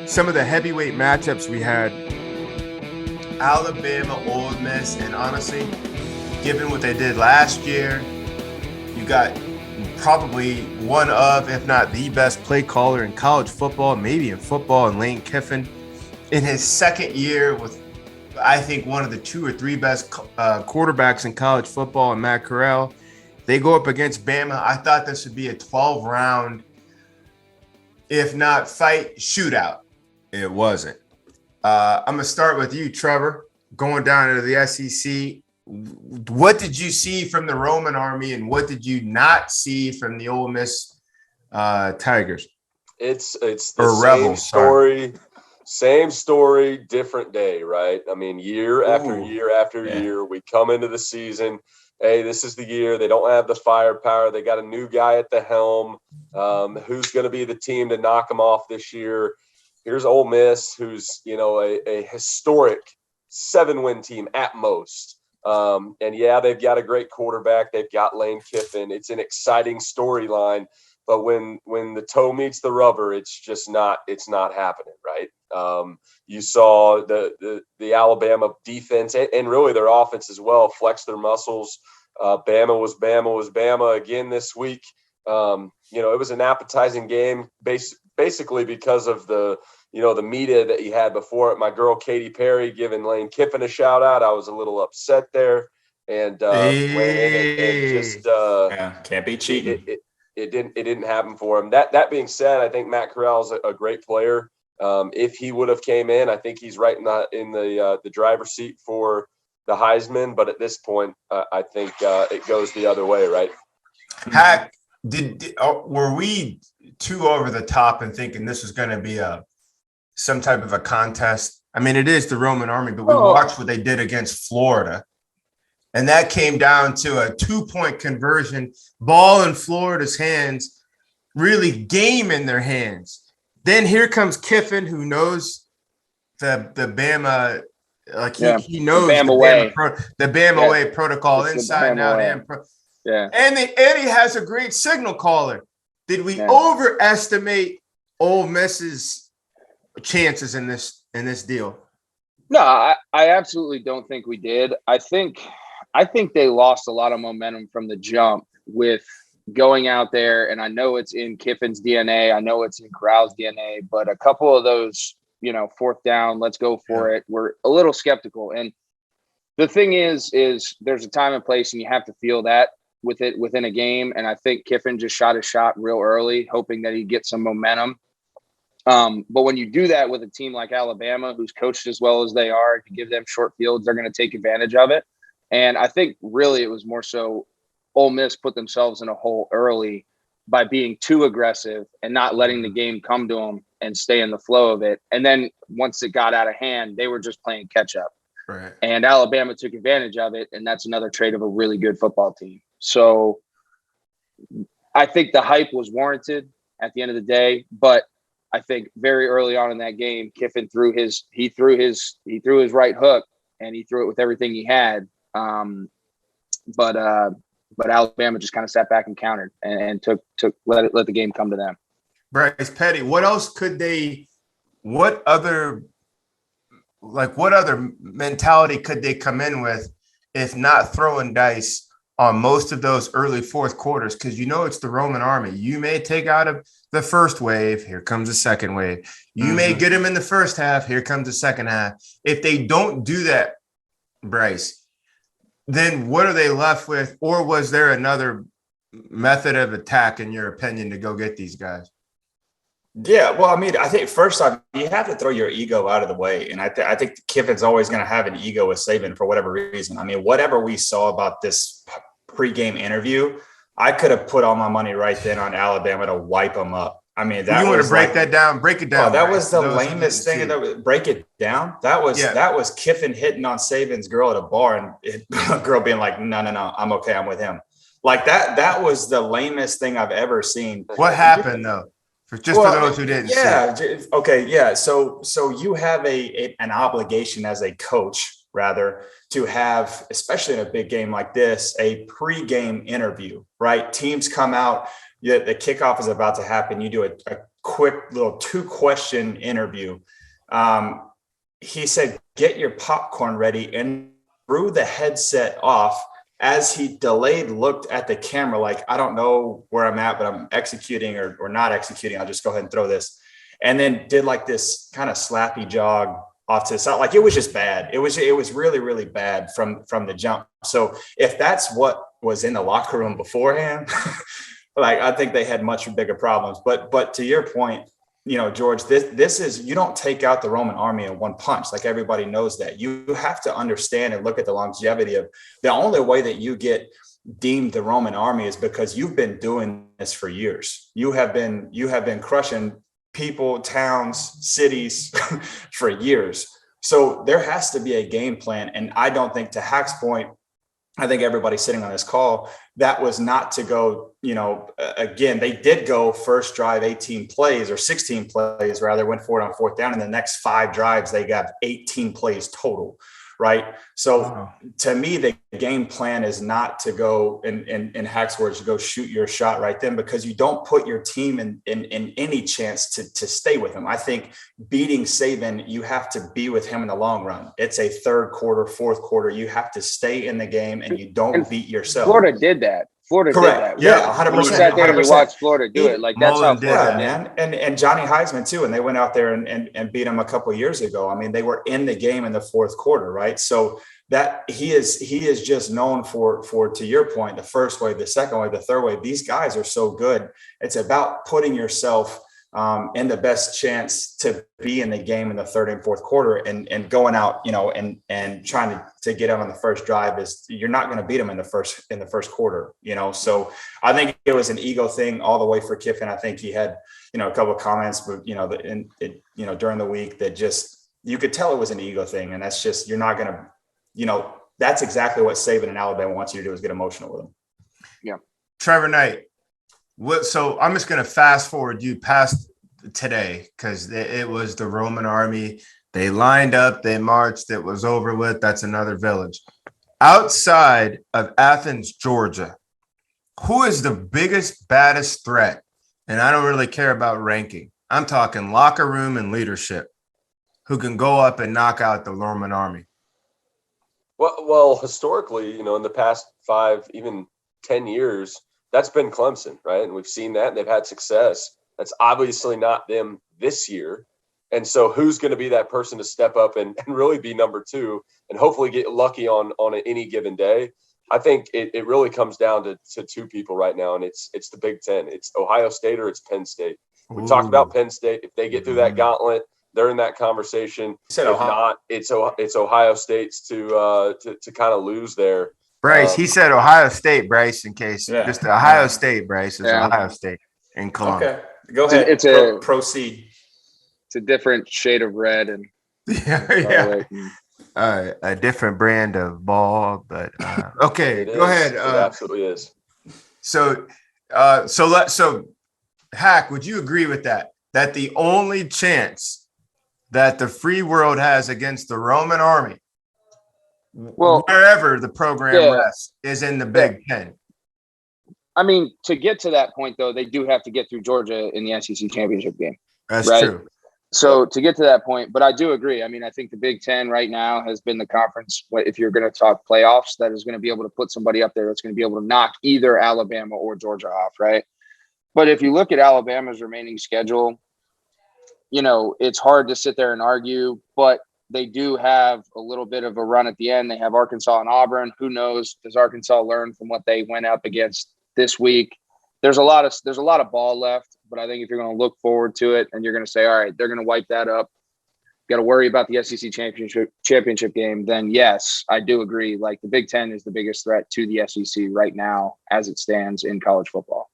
some of the heavyweight matchups we had, Alabama, Ole Miss, and honestly, given what they did last year, you got probably one of, if not the best play caller in college football, maybe in football, and Lane Kiffin in his second year with, I think, one of the 2 or 3 best quarterbacks in college football, and Matt Corral. They go up against Bama. I thought this would be a 12-round, if not fight, shootout. It wasn't. I'm going to start with you, Trevor, going down into the SEC. What did you see from the Roman Army, and what did you not see from the Ole Miss Tigers? It's the same story, different day, right? I mean, year after year after year, we come into the season. Hey, this is the year. They don't have the firepower. They got a new guy at the helm. Who's going to be the team to knock them off this year? Here's Ole Miss, who's, a historic 7-win team at most. And they've got a great quarterback. They've got Lane Kiffin. It's an exciting storyline, but when the toe meets the rubber, it's not happening, right? You saw the Alabama defense and really their offense as well flex their muscles. Bama was Bama again this week. It was an appetizing game basically because of the media that he had before it. My girl Katy Perry giving Lane Kiffin a shout out. I was a little upset there, and can't be cheating. It didn't happen for him. That being said, I think Matt Corral is a great player. If he would have came in, I think he's right in the driver's seat for the Heisman. But at this point, I think it goes the other way, right? Hack, were we too over the top and thinking this was going to be some type of a contest? I mean, it is the Roman Army, but we watched what they did against Florida. And that came down to a 2-point conversion, ball in Florida's hands, really game in their hands. Then here comes Kiffin, who knows the Bama, he knows the Bama way protocol inside and out. And he has a great signal caller. Did we overestimate Ole Miss's chances in this deal? No, I absolutely don't think we did. I think they lost a lot of momentum from the jump with going out there, and I know it's in Kiffin's DNA. I know it's in Corral's DNA, but a couple of those, fourth down, let's go for it. We're a little skeptical. And the thing is there's a time and place, and you have to feel that with it within a game. And I think Kiffin just shot his shot real early, hoping that he'd get some momentum. But when you do that with a team like Alabama, who's coached as well as they are, if you give them short fields, they're going to take advantage of it. And I think really it was more so Ole Miss put themselves in a hole early by being too aggressive and not letting the game come to them and stay in the flow of it. And then once it got out of hand, they were just playing catch up. Right. And Alabama took advantage of it. And that's another trait of a really good football team. So I think the hype was warranted at the end of the day, but I think very early on in that game, Kiffin threw his right hook, and he threw it with everything he had. But Alabama just kind of sat back and countered and let the game come to them. Bryce Petty, what other mentality could they come in with if not throwing dice on most of those early fourth quarters? Because it's the Roman Army. You may take out of the first wave, here comes the second wave. You may get them in the first half, here comes the second half. If they don't do that, Bryce, then what are they left with? Or was there another method of attack, in your opinion, to go get these guys? Yeah, well, I mean, I think first off, you have to throw your ego out of the way. And I think Kiffin's always going to have an ego with Saban for whatever reason. I mean, whatever we saw about this pregame interview, I could have put all my money right then on Alabama to wipe them up. I mean, that you want to break that down? Break it down. Oh, that was the lamest thing. Break it down. That was Kiffin hitting on Saban's girl at a bar, and a girl being like, "No, I'm okay. I'm with him." Like that. That was the lamest thing I've ever seen. What happened though? For those who didn't. Yeah. See. Okay. Yeah. So you have an obligation as a coach, rather, to have, especially in a big game like this, a pregame interview. Right? Teams come out. The kickoff is about to happen. You do a quick little 2-question interview. He said, "Get your popcorn ready," and threw the headset off as he delayed, looked at the camera like, I don't know where I'm at, but I'm executing or not executing. I'll just go ahead and throw this. And then did like this kind of slappy jog off to the side. Like, it was just bad. It was really, really bad from the jump. So if that's what was in the locker room beforehand, like, I think they had much bigger problems. But to your point, George, this is, you don't take out the Roman army in one punch. Like, everybody knows that. You have to understand and look at the longevity of the only way that you get deemed the Roman army is because you've been doing this for years. You have been crushing people, towns, cities for years. So there has to be a game plan. And I don't think, to Hack's point, I think everybody sitting on this call, that was not to go, again, they did go first drive 18 plays or 16 plays rather, went for it on fourth down. And the next 5 drives, they got 18 plays total. Right. So to me, the game plan is not to go, in Hack's words, to go shoot your shot right then, because you don't put your team in any chance to stay with him. I think beating Saban, you have to be with him in the long run. It's a third quarter, fourth quarter. You have to stay in the game and you don't beat yourself. Florida did that. Correct. Did that. Yeah, 100%. You sat there and you watched Florida do it. Like, that's how Florida did. Man. And Johnny Heisman too. And they went out there and beat him a couple of years ago. I mean, they were in the game in the fourth quarter, right? So that he is just known for, to your point, the first wave, the second wave, the third wave. These guys are so good. It's about putting yourself in the best chance to be in the game in the third and fourth quarter, and going out, and trying to get out on the first drive. Is, you're not going to beat them in the first quarter, So I think it was an ego thing all the way for Kiffin. I think he had, a couple of comments, but during the week that just, you could tell it was an ego thing. And that's just, you're not going to, that's exactly what Saban and Alabama wants you to do, is get emotional with them. Yeah. Trevor Knight. So I'm just going to fast forward you past today, because it was the Roman army. They lined up, they marched, it was over with. That's another village. Outside of Athens, Georgia, who is the biggest, baddest threat? And I don't really care about ranking. I'm talking locker room and leadership, who can go up and knock out the Roman army. Well, historically, in the past 5, even 10 years, that's been Clemson, right? And we've seen that, and they've had success. That's obviously not them this year. And so who's going to be that person to step up and really be number 2 and hopefully get lucky on any given day? I think it really comes down to 2 people right now, and it's the Big Ten. It's Ohio State or it's Penn State. We talked about Penn State. If they get through that gauntlet, they're in that conversation. If not, it's Ohio State's to kind of lose there. Bryce, he said Ohio State, Bryce, in case. Yeah. Just Ohio State, Bryce. It's Ohio State in Columbus. Okay, go ahead. Proceed. It's a different shade of red and a different brand of ball, but okay, go ahead. It absolutely is. So Hack, would you agree with that? That the only chance that the free world has against the Roman army, wherever the program rests, is in the Big Ten? I mean, to get to that point, though, they do have to get through Georgia in the SEC championship game. That's true. So to get to that point, but I do agree. I mean, I think the Big Ten right now has been the conference, if you're going to talk playoffs, that is going to be able to put somebody up there that's going to be able to knock either Alabama or Georgia off, right? But if you look at Alabama's remaining schedule, it's hard to sit there and argue, but they do have a little bit of a run at the end. They have Arkansas and Auburn. Who knows? Does Arkansas learn from what they went up against this week? There's a lot of ball left, but I think if you're going to look forward to it and you're going to say, all right, they're going to wipe that up, got to worry about the SEC championship game, then yes, I do agree. Like, the Big Ten is the biggest threat to the SEC right now as it stands in college football.